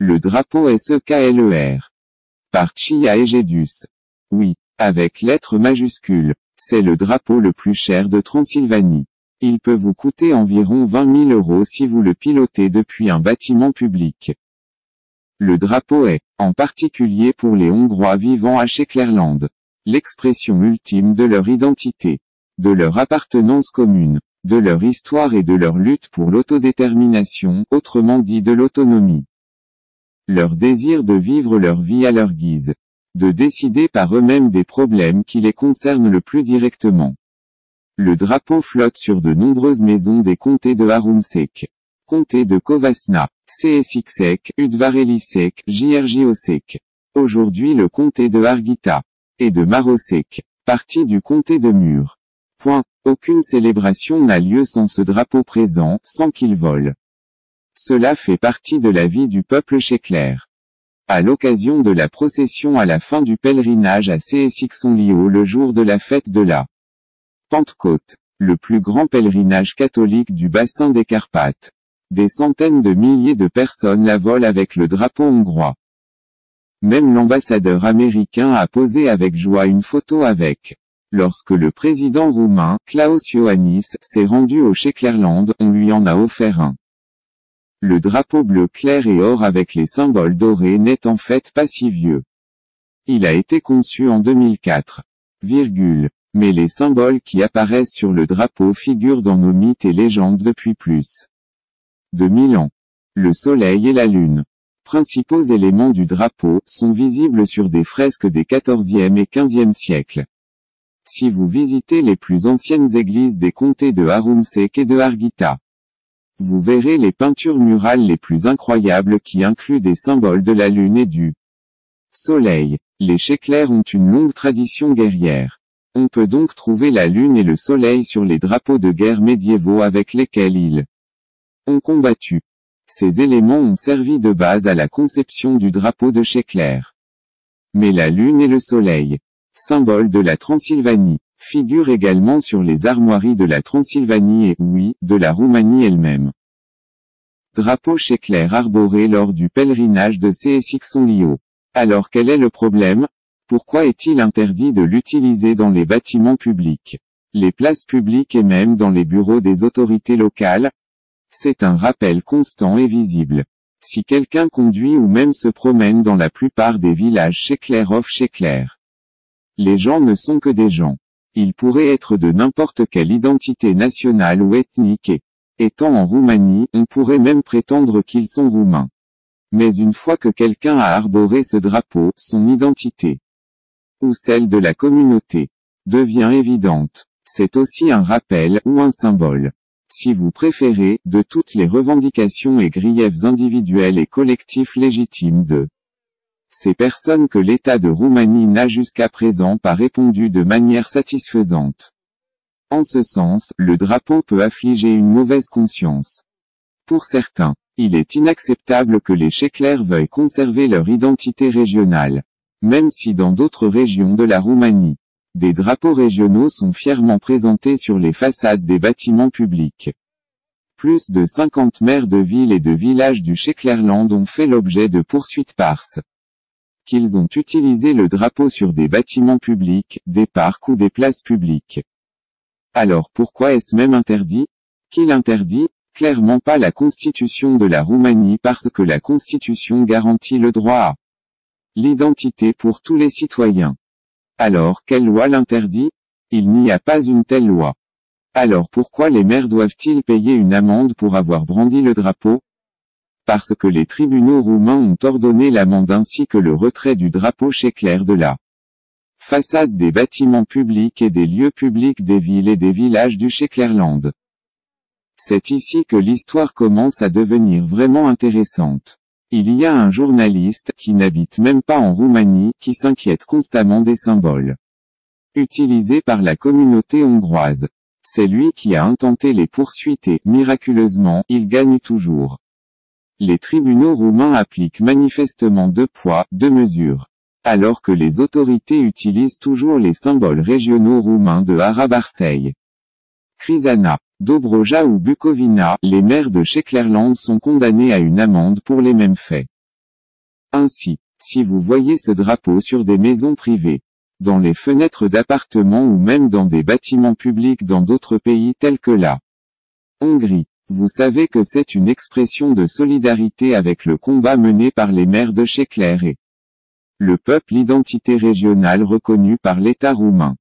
Le drapeau SEKLER. Par Chia Egedus. Oui, avec lettres majuscules. C'est le drapeau le plus cher de Transylvanie. Il peut vous coûter environ 20 000 € si vous le pilotez depuis un bâtiment public. Le drapeau est, en particulier pour les Hongrois vivant à Szeklerland, l'expression ultime de leur identité, de leur appartenance commune, de leur histoire et de leur lutte pour l'autodétermination, autrement dit de l'autonomie. Leur désir de vivre leur vie à leur guise, de décider par eux-mêmes des problèmes qui les concernent le plus directement. Le drapeau flotte sur de nombreuses maisons des comtés de Háromszék, comté de Covasna, Csíkszék, Udvaréliszék, Jrjószék. Aujourd'hui le comté de Harghita, et de Maroszék, partie du comté de Mur. Aucune célébration n'a lieu sans ce drapeau présent, sans qu'il vole. Cela fait partie de la vie du peuple Szekler. À l'occasion de la procession à la fin du pèlerinage à Csíkszentmihalyi le jour de la fête de la Pentecôte, le plus grand pèlerinage catholique du bassin des Carpates. Des centaines de milliers de personnes la volent avec le drapeau hongrois. Même l'ambassadeur américain a posé avec joie une photo avec. Lorsque le président roumain, Klaus Iohannis, s'est rendu au Szeklerland, on lui en a offert un. Le drapeau bleu clair et or avec les symboles dorés n'est en fait pas si vieux. Il a été conçu en 2004. Mais les symboles qui apparaissent sur le drapeau figurent dans nos mythes et légendes depuis plus de 1000 ans. Le soleil et la lune, principaux éléments du drapeau, sont visibles sur des fresques des XIVe et XVe siècles. Si vous visitez les plus anciennes églises des comtés de Háromszék et de Harghita, vous verrez les peintures murales les plus incroyables qui incluent des symboles de la lune et du soleil. Les Szekler ont une longue tradition guerrière. On peut donc trouver la lune et le soleil sur les drapeaux de guerre médiévaux avec lesquels ils ont combattu. Ces éléments ont servi de base à la conception du drapeau de Szekler. Mais la lune et le soleil, symbole de la Transylvanie, figurent également sur les armoiries de la Transylvanie et, oui, de la Roumanie elle-même. Drapeau Szekler arboré lors du pèlerinage de Csíkszentmihalyi. Alors quel est le problème? Pourquoi est-il interdit de l'utiliser dans les bâtiments publics, les places publiques et même dans les bureaux des autorités locales? C'est un rappel constant et visible. Si quelqu'un conduit ou même se promène dans la plupart des villages Szekler of Szekler, les gens ne sont que des gens. Ils pourraient être de n'importe quelle identité nationale ou ethnique et, étant en Roumanie, on pourrait même prétendre qu'ils sont roumains. Mais une fois que quelqu'un a arboré ce drapeau, son identité, ou celle de la communauté, devient évidente. C'est aussi un rappel, ou un symbole, si vous préférez, de toutes les revendications et griefs individuels et collectifs légitimes de ces personnes que l'État de Roumanie n'a jusqu'à présent pas répondu de manière satisfaisante. En ce sens, le drapeau peut affliger une mauvaise conscience. Pour certains, il est inacceptable que les Szekler veuillent conserver leur identité régionale. Même si dans d'autres régions de la Roumanie, des drapeaux régionaux sont fièrement présentés sur les façades des bâtiments publics. Plus de 50 maires de villes et de villages du Szeklerland ont fait l'objet de poursuites parce qu'ils ont utilisé le drapeau sur des bâtiments publics, des parcs ou des places publiques. Alors pourquoi est-ce même interdit? Qui l'interdit? Clairement pas la Constitution de la Roumanie parce que la Constitution garantit le droit à l'identité pour tous les citoyens. Alors quelle loi l'interdit? Il n'y a pas une telle loi. Alors pourquoi les maires doivent-ils payer une amende pour avoir brandi le drapeau? Parce que les tribunaux roumains ont ordonné l'amende ainsi que le retrait du drapeau Szekler de la façade des bâtiments publics et des lieux publics des villes et des villages du Szeklerland. C'est ici que l'histoire commence à devenir vraiment intéressante. Il y a un journaliste, qui n'habite même pas en Roumanie, qui s'inquiète constamment des symboles utilisés par la communauté hongroise. C'est lui qui a intenté les poursuites et, miraculeusement, il gagne toujours. Les tribunaux roumains appliquent manifestement deux poids, deux mesures. Alors que les autorités utilisent toujours les symboles régionaux roumains de Harabarcei, Crișana, Dobroja ou Bucovina, les maires de Szeklerland sont condamnés à une amende pour les mêmes faits. Ainsi, si vous voyez ce drapeau sur des maisons privées, dans les fenêtres d'appartements ou même dans des bâtiments publics dans d'autres pays tels que la Hongrie, vous savez que c'est une expression de solidarité avec le combat mené par les maires de Székely et le peuple, identité régionale reconnue par l'État roumain.